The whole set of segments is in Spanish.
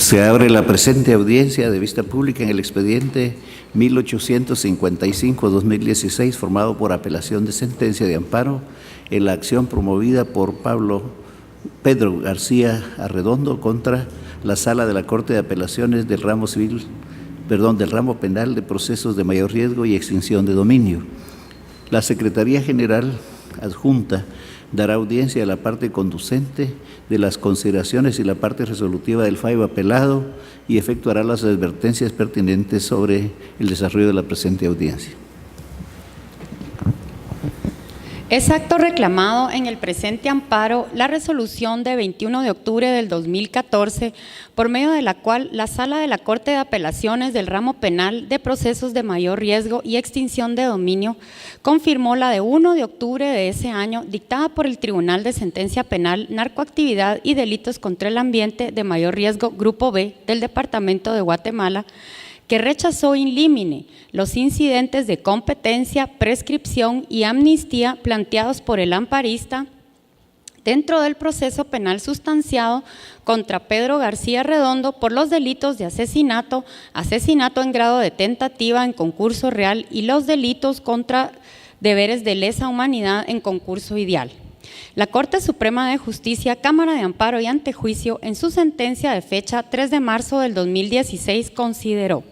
Se abre la presente audiencia de vista pública en el expediente 1855-2016, formado por apelación de sentencia de amparo en la acción promovida por Pedro García Arredondo contra la Sala de la Corte de Apelaciones del ramo penal de procesos de mayor riesgo y extinción de dominio. La Secretaría General Adjunta dará audiencia a la parte conducente de las consideraciones y la parte resolutiva del fallo apelado y efectuará las advertencias pertinentes sobre el desarrollo de la presente audiencia. Es acto reclamado en el presente amparo la resolución de 21 de octubre del 2014, por medio de la cual la Sala de la Corte de Apelaciones del ramo penal de procesos de mayor riesgo y extinción de dominio confirmó la de 1 de octubre de ese año, dictada por el Tribunal de Sentencia Penal, Narcoactividad y Delitos contra el Ambiente de Mayor Riesgo, Grupo B, del Departamento de Guatemala, que rechazó in limine los incidentes de competencia, prescripción y amnistía planteados por el amparista dentro del proceso penal sustanciado contra Pedro García Arredondo por los delitos de asesinato, asesinato en grado de tentativa en concurso real y los delitos contra deberes de lesa humanidad en concurso ideal. La Corte Suprema de Justicia, Cámara de Amparo y Antejuicio, en su sentencia de fecha 3 de marzo del 2016, consideró: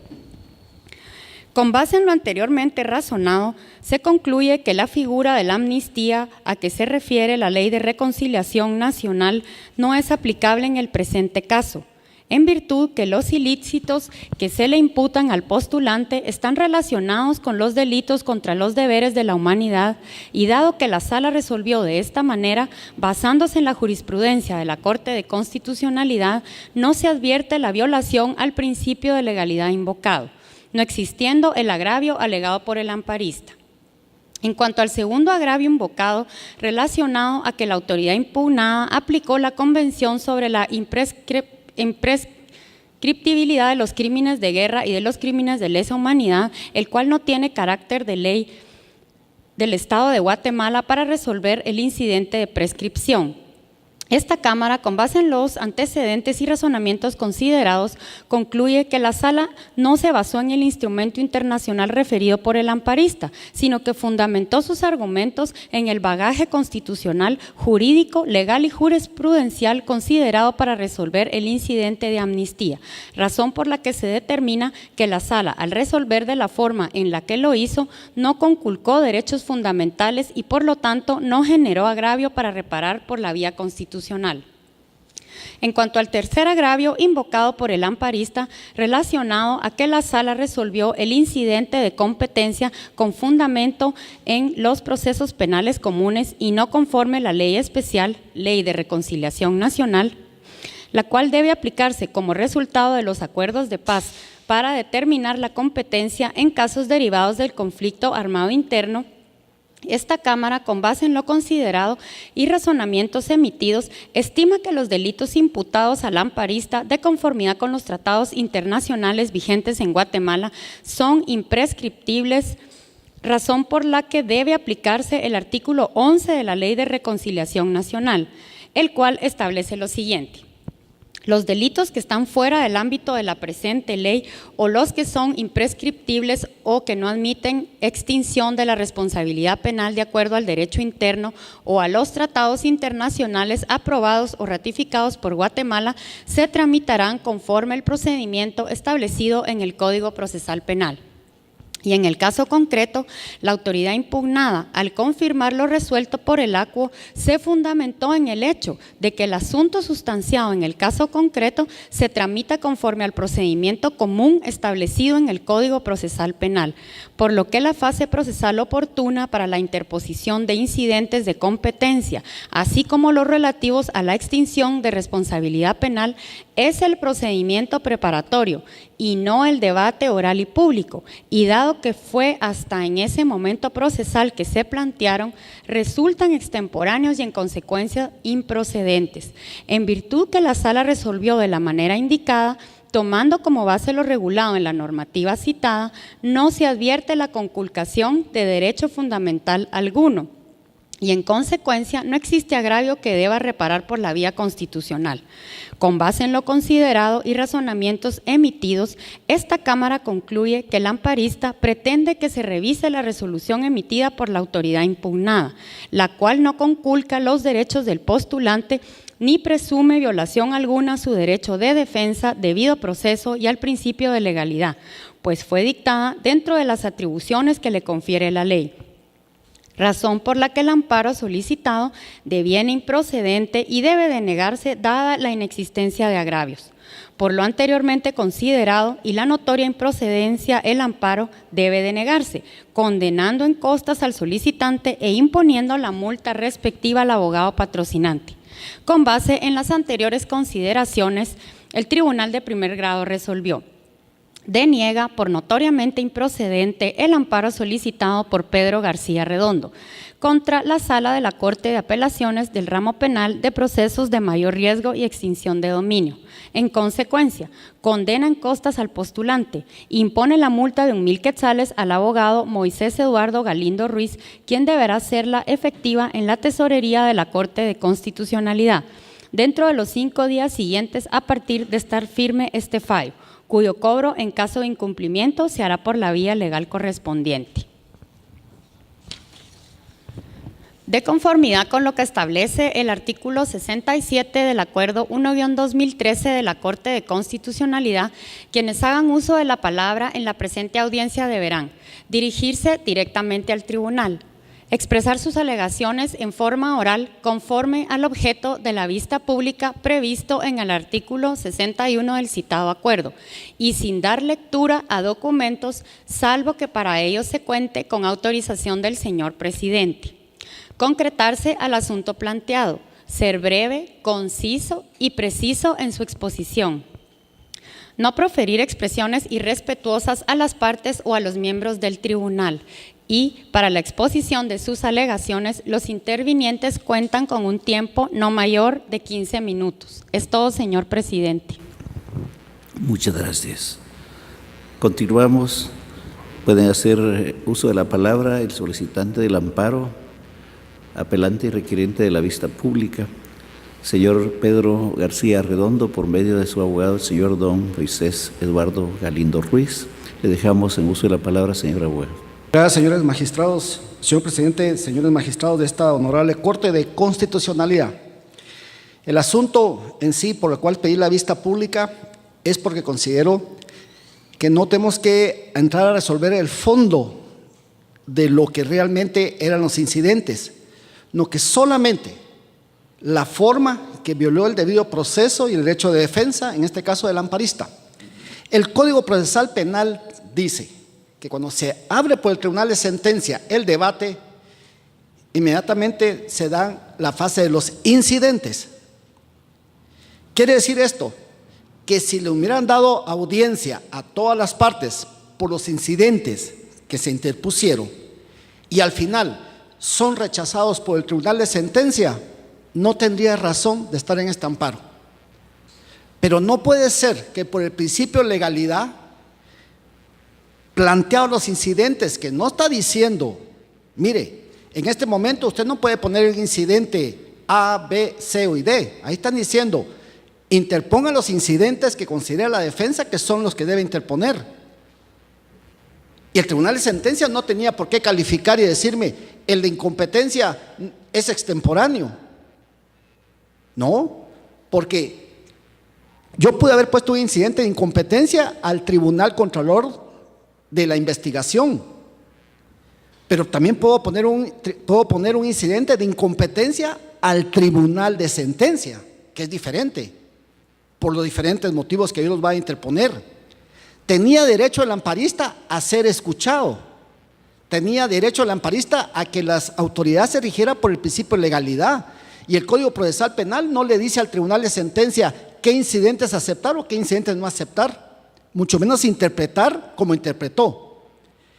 con base en lo anteriormente razonado, se concluye que la figura de la amnistía a que se refiere la Ley de Reconciliación Nacional no es aplicable en el presente caso, en virtud que los ilícitos que se le imputan al postulante están relacionados con los delitos contra los deberes de la humanidad, y dado que la Sala resolvió de esta manera, basándose en la jurisprudencia de la Corte de Constitucionalidad, no se advierte la violación al principio de legalidad invocado, no existiendo el agravio alegado por el amparista. En cuanto al segundo agravio invocado, relacionado a que la autoridad impugnada aplicó la Convención sobre la imprescriptibilidad de los crímenes de guerra y de los crímenes de lesa humanidad, el cual no tiene carácter de ley del Estado de Guatemala para resolver el incidente de prescripción. Esta Cámara, con base en los antecedentes y razonamientos considerados, concluye que la Sala no se basó en el instrumento internacional referido por el amparista, sino que fundamentó sus argumentos en el bagaje constitucional, jurídico, legal y jurisprudencial considerado para resolver el incidente de amnistía, razón por la que se determina que la Sala, al resolver de la forma en la que lo hizo, no conculcó derechos fundamentales y por lo tanto no generó agravio para reparar por la vía constitucional. En cuanto al tercer agravio invocado por el amparista, relacionado a que la Sala resolvió el incidente de competencia con fundamento en los procesos penales comunes y no conforme la ley especial, Ley de Reconciliación Nacional, la cual debe aplicarse como resultado de los acuerdos de paz para determinar la competencia en casos derivados del conflicto armado interno. Esta Cámara, con base en lo considerado y razonamientos emitidos, estima que los delitos imputados al amparista, de conformidad con los tratados internacionales vigentes en Guatemala, son imprescriptibles, razón por la que debe aplicarse el artículo 11 de la Ley de Reconciliación Nacional, el cual establece lo siguiente: los delitos que están fuera del ámbito de la presente ley o los que son imprescriptibles o que no admiten extinción de la responsabilidad penal de acuerdo al derecho interno o a los tratados internacionales aprobados o ratificados por Guatemala, se tramitarán conforme el procedimiento establecido en el Código Procesal Penal. Y en el caso concreto, la autoridad impugnada, al confirmar lo resuelto por el ACUO, se fundamentó en el hecho de que el asunto sustanciado en el caso concreto se tramita conforme al procedimiento común establecido en el Código Procesal Penal, por lo que la fase procesal oportuna para la interposición de incidentes de competencia, así como los relativos a la extinción de responsabilidad penal, es el procedimiento preparatorio y no el debate oral y público, y dado que fue hasta en ese momento procesal que se plantearon, resultan extemporáneos y en consecuencia improcedentes, en virtud que la Sala resolvió de la manera indicada, tomando como base lo regulado en la normativa citada, no se advierte la conculcación de derecho fundamental alguno. y en consecuencia no existe agravio que deba reparar por la vía constitucional. Con base en lo considerado y razonamientos emitidos, esta Cámara concluye que el amparista pretende que se revise la resolución emitida por la autoridad impugnada, la cual no conculca los derechos del postulante ni presume violación alguna a su derecho de defensa, debido proceso y al principio de legalidad, pues fue dictada dentro de las atribuciones que le confiere la ley. Razón por la que el amparo solicitado deviene improcedente y debe denegarse dada la inexistencia de agravios. Por lo anteriormente considerado y la notoria improcedencia, el amparo debe denegarse, condenando en costas al solicitante e imponiendo la multa respectiva al abogado patrocinante. Con base en las anteriores consideraciones, el Tribunal de Primer Grado resolvió: deniega por notoriamente improcedente el amparo solicitado por Pedro García Redondo contra la Sala de la Corte de Apelaciones del Ramo Penal de Procesos de Mayor Riesgo y Extinción de Dominio. En consecuencia, condena en costas al postulante, impone la multa de 1,000 quetzales al abogado Moisés Eduardo Galindo Ruiz, quien deberá hacerla efectiva en la tesorería de la Corte de Constitucionalidad, dentro de los 5 días siguientes a partir de estar firme este fallo, cuyo cobro en caso de incumplimiento se hará por la vía legal correspondiente. De conformidad con lo que establece el artículo 67 del Acuerdo 1-2013 de la Corte de Constitucionalidad, quienes hagan uso de la palabra en la presente audiencia deberán dirigirse directamente al tribunal, expresar sus alegaciones en forma oral conforme al objeto de la vista pública previsto en el artículo 61 del citado acuerdo y sin dar lectura a documentos, salvo que para ello se cuente con autorización del señor presidente. Concretarse al asunto planteado, ser breve, conciso y preciso en su exposición. No proferir expresiones irrespetuosas a las partes o a los miembros del tribunal. Y para la exposición de sus alegaciones, los intervinientes cuentan con un tiempo no mayor de 15 minutos. Es todo, señor presidente. Muchas gracias. Continuamos. Pueden hacer uso de la palabra el solicitante del amparo, apelante y requiriente de la vista pública, señor Pedro García Redondo, por medio de su abogado, el señor don Moisés Eduardo Galindo Ruiz. Le dejamos en uso de la palabra, señor abogado. Gracias, señores magistrados. Señor presidente, señores magistrados de esta honorable Corte de Constitucionalidad. El asunto en sí por el cual pedí la vista pública es porque considero que no tenemos que entrar a resolver el fondo de lo que realmente eran los incidentes, no que solamente la forma que violó el debido proceso y el derecho de defensa, en este caso del amparista. El Código Procesal Penal dice que cuando se abre por el Tribunal de Sentencia el debate, inmediatamente se da la fase de los incidentes. Quiere decir esto, que si le hubieran dado audiencia a todas las partes por los incidentes que se interpusieron y al final son rechazados por el Tribunal de Sentencia, no tendría razón de estar en este amparo. Pero no puede ser que por el principio de legalidad, planteados los incidentes, que no está diciendo, mire, en este momento usted no puede poner el incidente A, B, C o D. Ahí están diciendo, interponga los incidentes que considera la defensa, que son los que debe interponer. Y el Tribunal de Sentencia no tenía por qué calificar y decirme, el de incompetencia es extemporáneo. No, porque yo pude haber puesto un incidente de incompetencia al Tribunal Contralor de la investigación, pero también puedo poner un incidente de incompetencia al Tribunal de Sentencia, que es diferente, por los diferentes motivos que yo los voy a interponer. Tenía derecho el amparista a ser escuchado, tenía derecho el amparista a que las autoridades se rigieran por el principio de legalidad, y el Código Procesal Penal no le dice al Tribunal de Sentencia qué incidentes aceptar o qué incidentes no aceptar, mucho menos interpretar como interpretó.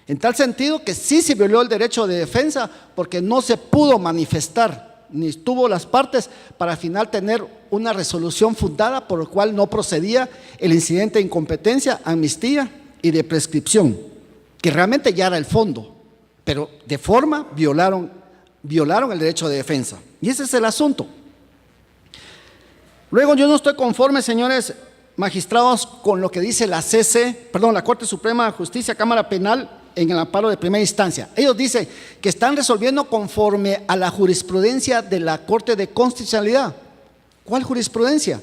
En tal sentido que sí se violó el derecho de defensa porque no se pudo manifestar, ni estuvo las partes para al final tener una resolución fundada por la cual no procedía el incidente de incompetencia, amnistía y de prescripción, que realmente ya era el fondo, pero de forma violaron violaron el derecho de defensa. Y ese es el asunto. Luego, yo no estoy conforme, señores magistrados, con lo que dice la la Corte Suprema de Justicia, Cámara Penal, en el amparo de primera instancia. Ellos dicen que están resolviendo conforme a la jurisprudencia de la Corte de Constitucionalidad. ¿Cuál jurisprudencia?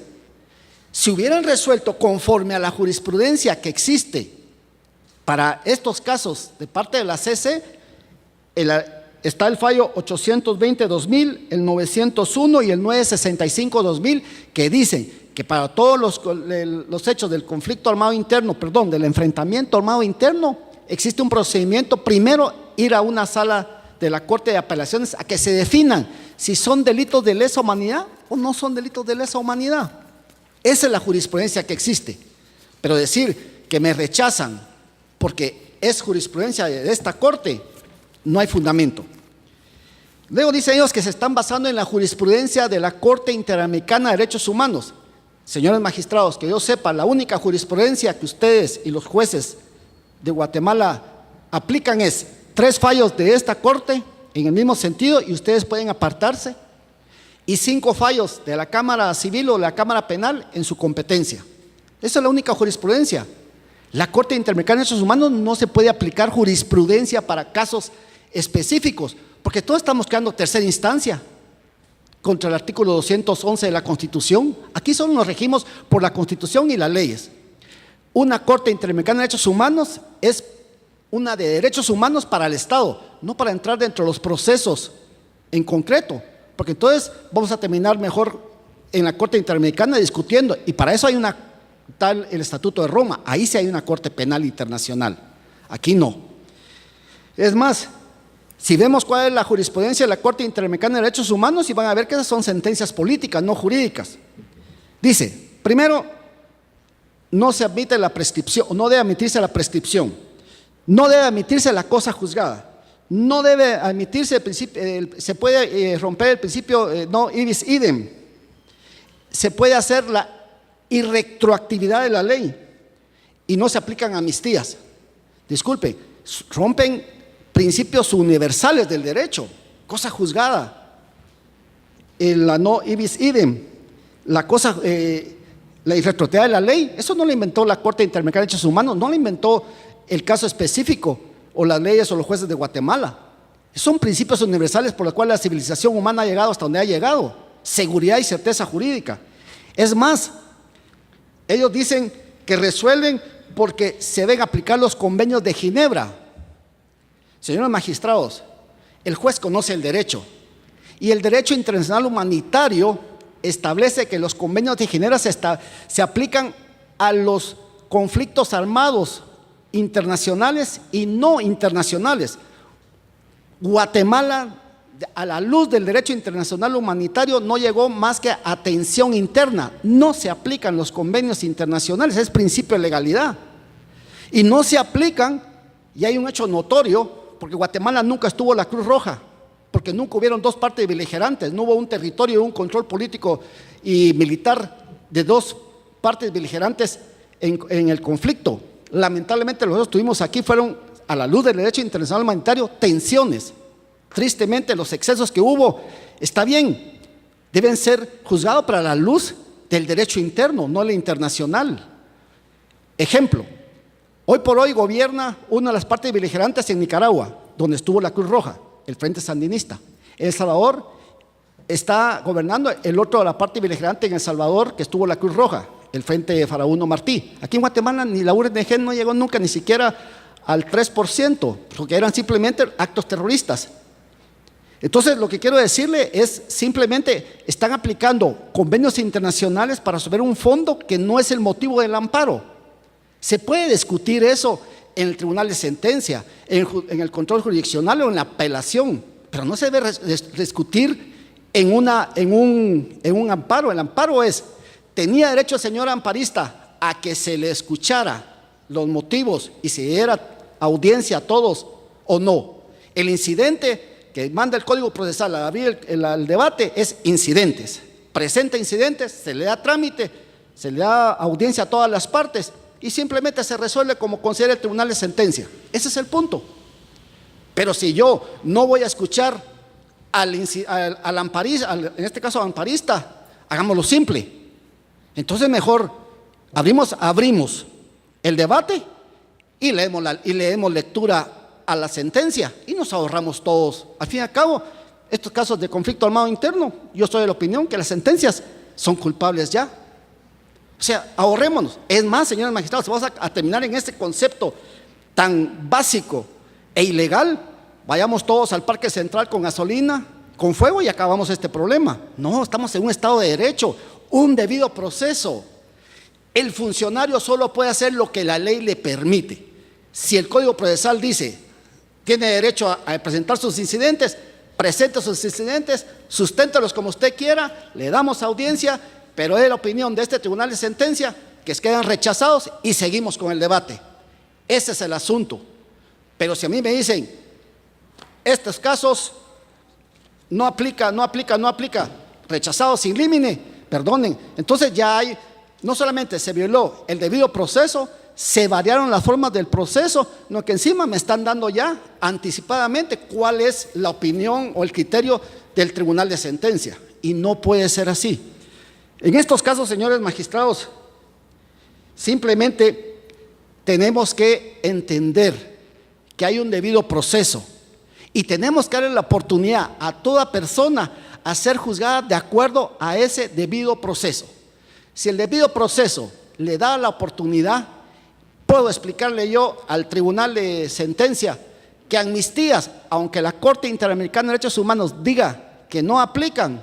Si hubieran resuelto conforme a la jurisprudencia que existe para estos casos de parte de la CC, está el fallo 820-2000, el 901 y el 965-2000, que dicen que para todos los hechos del conflicto armado interno, del enfrentamiento armado interno, existe un procedimiento, primero ir a una sala de la Corte de Apelaciones a que se definan si son delitos de lesa humanidad o no son delitos de lesa humanidad. Esa es la jurisprudencia que existe. Pero decir que me rechazan porque es jurisprudencia de esta Corte, no hay fundamento. Luego dicen ellos que se están basando en la jurisprudencia de la Corte Interamericana de Derechos Humanos. Señores magistrados, que yo sepa, la única jurisprudencia que ustedes y los jueces de Guatemala aplican es 3 fallos de esta Corte en el mismo sentido y ustedes pueden apartarse, y 5 fallos de la Cámara Civil o de la Cámara Penal en su competencia. Esa es la única jurisprudencia. La Corte Interamericana de Derechos Humanos no se puede aplicar jurisprudencia para casos específicos, porque todos estamos creando tercera instancia contra el artículo 211 de la Constitución. Aquí solo nos regimos por la Constitución y las leyes. Una Corte Interamericana de Derechos Humanos es una de derechos humanos para el Estado, no para entrar dentro de los procesos en concreto, porque entonces vamos a terminar mejor en la Corte Interamericana discutiendo, y para eso hay el Estatuto de Roma, ahí sí hay una Corte Penal Internacional, aquí no. Es más, si vemos cuál es la jurisprudencia de la Corte Interamericana de Derechos Humanos, y van a ver que esas son sentencias políticas, no jurídicas. Dice, primero, no se admite la prescripción, no debe admitirse la prescripción, no debe admitirse la cosa juzgada, no debe admitirse el principio, se puede romper el principio no ibis idem, se puede hacer la irretroactividad de la ley y no se aplican amnistías. Disculpe, rompen principios universales del derecho, cosa juzgada, la no ibis idem, la cosa la irretroactividad de la ley, eso no lo inventó la Corte Interamericana de Derechos Humanos, no lo inventó el caso específico o las leyes o los jueces de Guatemala. Son principios universales por los cuales la civilización humana ha llegado hasta donde ha llegado, seguridad y certeza jurídica. Es más, ellos dicen que resuelven porque se deben aplicar los convenios de Ginebra. Señores magistrados, el juez conoce el derecho y el derecho internacional humanitario establece que los convenios de Ginebra se aplican a los conflictos armados internacionales y no internacionales. Guatemala, a la luz del derecho internacional humanitario, no llegó más que a atención interna. No se aplican los convenios internacionales, es principio de legalidad. Y no se aplican, y hay un hecho notorio, porque Guatemala nunca estuvo la Cruz Roja, porque nunca hubieron dos partes beligerantes, no hubo un territorio y un control político y militar de dos partes beligerantes en el conflicto. Lamentablemente lo que nosotros tuvimos aquí fueron, a la luz del derecho internacional humanitario, tensiones. Tristemente los excesos que hubo, está bien, deben ser juzgados para la luz del derecho interno, no el internacional. Ejemplo, hoy por hoy gobierna una de las partes beligerantes en Nicaragua, donde estuvo la Cruz Roja, el Frente Sandinista. En El Salvador está gobernando el otro de la parte beligerante en El Salvador, que estuvo la Cruz Roja, el Frente Farabuno Martí. Aquí en Guatemala ni la UNG no llegó nunca ni siquiera al 3%, porque eran simplemente actos terroristas. Entonces lo que quiero decirle es simplemente están aplicando convenios internacionales para resolver un fondo que no es el motivo del amparo. Se puede discutir eso en el tribunal de sentencia, en el control jurisdiccional o en la apelación, pero no se debe discutir en un amparo. El amparo es, ¿tenía derecho el señor amparista a que se le escuchara los motivos y se diera audiencia a todos o no? El incidente que manda el Código Procesal a abrir el debate es incidentes. Presenta incidentes, se le da trámite, se le da audiencia a todas las partes y simplemente se resuelve como considera el tribunal de sentencia. Ese es el punto. Pero si yo no voy a escuchar al amparista, en este caso amparista, hagámoslo simple. Entonces mejor abrimos el debate y leemos lectura a la sentencia y nos ahorramos todos. Al fin y al cabo, estos casos de conflicto armado interno, yo soy de la opinión que las sentencias son culpables ya. O sea, ahorrémonos. Es más, señores magistrados, vamos a terminar en este concepto tan básico e ilegal, vayamos todos al Parque Central con gasolina, con fuego y acabamos este problema. No, estamos en un Estado de Derecho, un debido proceso. El funcionario solo puede hacer lo que la ley le permite. Si el Código Procesal dice, tiene derecho a presentar sus incidentes, presente sus incidentes, susténtelos como usted quiera, le damos audiencia, pero es la opinión de este tribunal de sentencia que quedan rechazados y seguimos con el debate. Ese es el asunto. Pero si a mí me dicen, estos casos no aplica, rechazados sin límite, perdonen, entonces ya hay, no solamente se violó el debido proceso, se variaron las formas del proceso, no, que encima me están dando ya anticipadamente cuál es la opinión o el criterio del tribunal de sentencia, y no puede ser así. En estos casos, señores magistrados, simplemente tenemos que entender que hay un debido proceso y tenemos que darle la oportunidad a toda persona a ser juzgada de acuerdo a ese debido proceso. Si el debido proceso le da la oportunidad, puedo explicarle yo al tribunal de sentencia que amnistías, aunque la Corte Interamericana de Derechos Humanos diga que no aplican,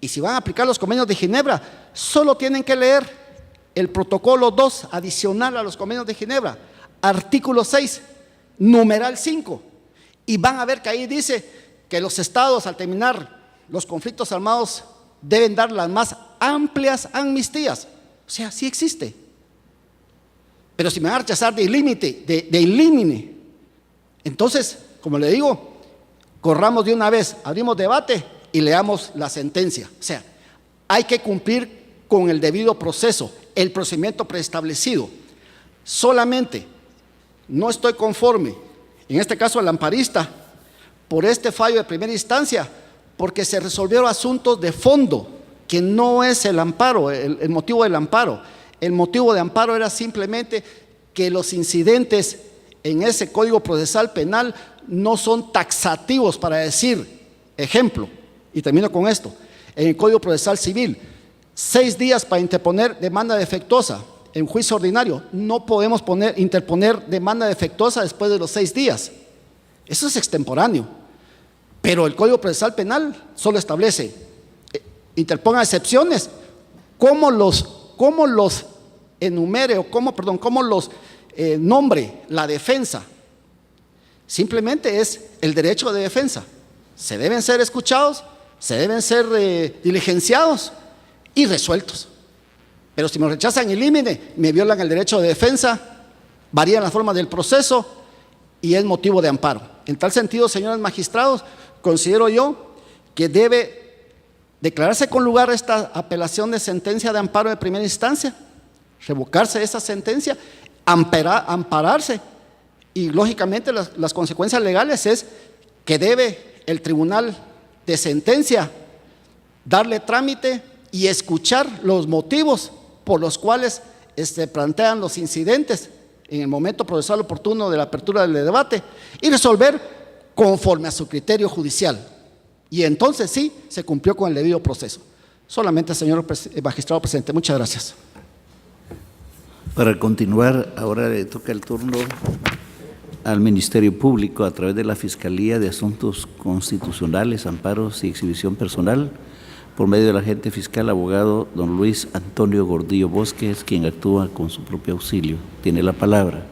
y si van a aplicar los convenios de Ginebra, solo tienen que leer el protocolo 2 adicional a los convenios de Ginebra, artículo 6, numeral 5, y van a ver que ahí dice que los estados al terminar los conflictos armados deben dar las más amplias amnistías. O sea, sí existe. Pero si me van a rechazar de ilímite, entonces, como le digo, corramos de una vez, abrimos debate y leamos la sentencia. O sea, hay que cumplir con el debido proceso, el procedimiento preestablecido. Solamente no estoy conforme, en este caso al amparista, por este fallo de primera instancia, porque se resolvieron asuntos de fondo, que no es el amparo, el motivo del amparo. El motivo de amparo era simplemente que los incidentes en ese Código Procesal Penal no son taxativos para decir, ejemplo, y termino con esto, en el Código Procesal Civil, 6 días para interponer demanda defectuosa. En juicio ordinario no podemos interponer demanda defectuosa después de los 6 días. Eso es extemporáneo. Pero el Código Procesal Penal solo establece, interponga excepciones, cómo los enumere o cómo los nombre la defensa. Simplemente es el derecho de defensa. Se deben ser escuchados, se deben ser diligenciados y resueltos. Pero si me rechazan el límite, me violan el derecho de defensa, varían las formas del proceso y es motivo de amparo. En tal sentido, señores magistrados, considero yo que debe declararse con lugar esta apelación de sentencia de amparo de primera instancia, revocarse esa sentencia, ampararse y lógicamente las consecuencias legales es que debe el tribunal de sentencia darle trámite y escuchar los motivos por los cuales se plantean los incidentes en el momento procesal oportuno de la apertura del debate y resolver conforme a su criterio judicial. Y entonces sí, se cumplió con el debido proceso. Solamente, señor magistrado presidente, muchas gracias. Para continuar, ahora le toca el turno al Ministerio Público a través de la Fiscalía de Asuntos Constitucionales, Amparos y Exhibición Personal, por medio del agente fiscal abogado don Luis Antonio Gordillo Bosques, quien actúa con su propio auxilio. Tiene la palabra.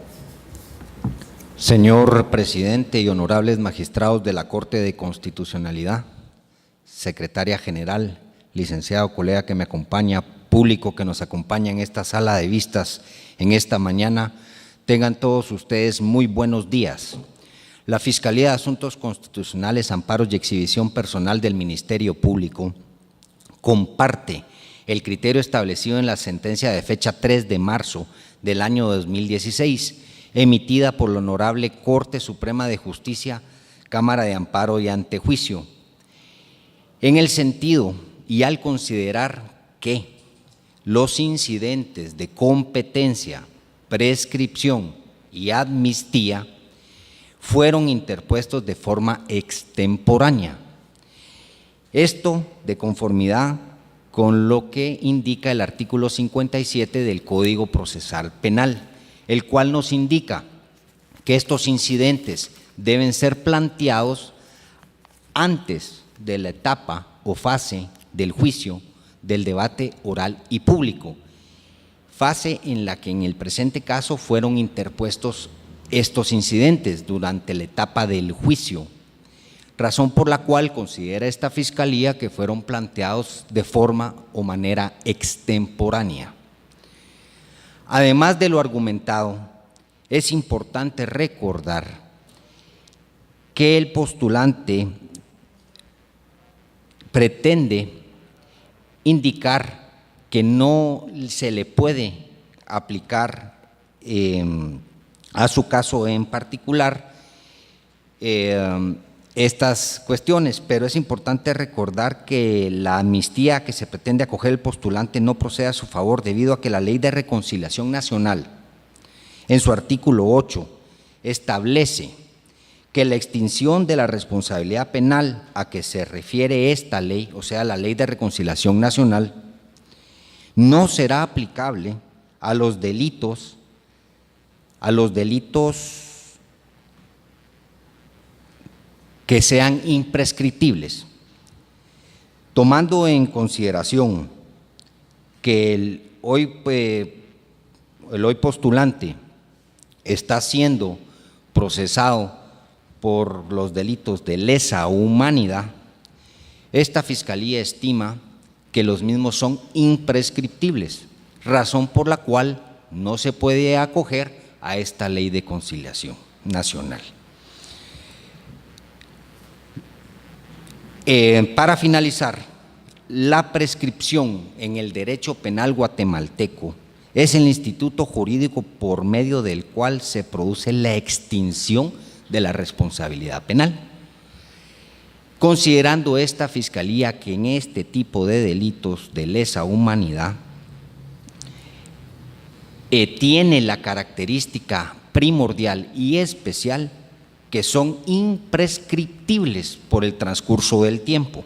Señor presidente y honorables magistrados de la Corte de Constitucionalidad, secretaria general, licenciado colega que me acompaña, público que nos acompaña en esta sala de vistas en esta mañana, tengan todos ustedes muy buenos días. La Fiscalía de Asuntos Constitucionales, Amparos y Exhibición Personal del Ministerio Público comparte el criterio establecido en la sentencia de fecha 3 de marzo del año 2016, emitida por la Honorable Corte Suprema de Justicia, Cámara de Amparo y Antejuicio, En el sentido y al considerar que los incidentes de competencia, prescripción y amnistía fueron interpuestos de forma extemporánea. Esto de conformidad con lo que indica el artículo 57 del Código Procesal Penal, el cual nos indica que estos incidentes deben ser planteados antes de la etapa o fase del juicio, del debate oral y público, fase en la que en el presente caso fueron interpuestos estos incidentes durante la etapa del juicio, razón por la cual considera esta Fiscalía que fueron planteados de forma o manera extemporánea. Además de lo argumentado, es importante recordar que el postulante pretende indicar que no se le puede aplicar a su caso en particular estas cuestiones, pero es importante recordar que la amnistía que se pretende acoger el postulante no procede a su favor debido a que la Ley de Reconciliación Nacional, en su artículo 8, establece que la extinción de la responsabilidad penal a que se refiere esta ley, o sea, la Ley de Reconciliación Nacional, no será aplicable a los delitos que sean imprescriptibles, tomando en consideración que el hoy postulante está siendo procesado por los delitos de lesa humanidad. Esta Fiscalía estima que los mismos son imprescriptibles, razón por la cual no se puede acoger a esta Ley de Conciliación Nacional. Para finalizar, la prescripción en el derecho penal guatemalteco es el instituto jurídico por medio del cual se produce la extinción de la responsabilidad penal. Considerando esta Fiscalía que en este tipo de delitos de lesa humanidad tiene la característica primordial y especial que son imprescriptibles por el transcurso del tiempo.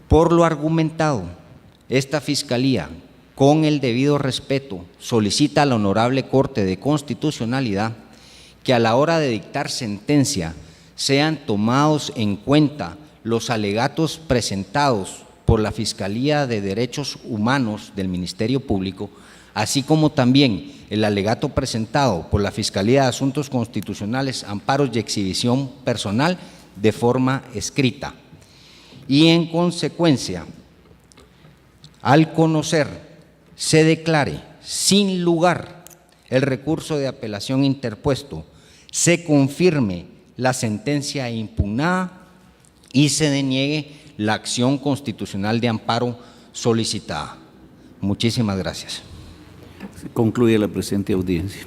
Por lo argumentado, esta Fiscalía, con el debido respeto, solicita a la Honorable Corte de Constitucionalidad que a la hora de dictar sentencia sean tomados en cuenta los alegatos presentados por la Fiscalía de Derechos Humanos del Ministerio Público, así como también el alegato presentado por la Fiscalía de Asuntos Constitucionales, Amparos y Exhibición Personal de forma escrita. Y en consecuencia, al conocer, se declare sin lugar el recurso de apelación interpuesto, se confirme la sentencia impugnada y se deniegue la acción constitucional de amparo solicitada. Muchísimas gracias. Concluye la presente audiencia.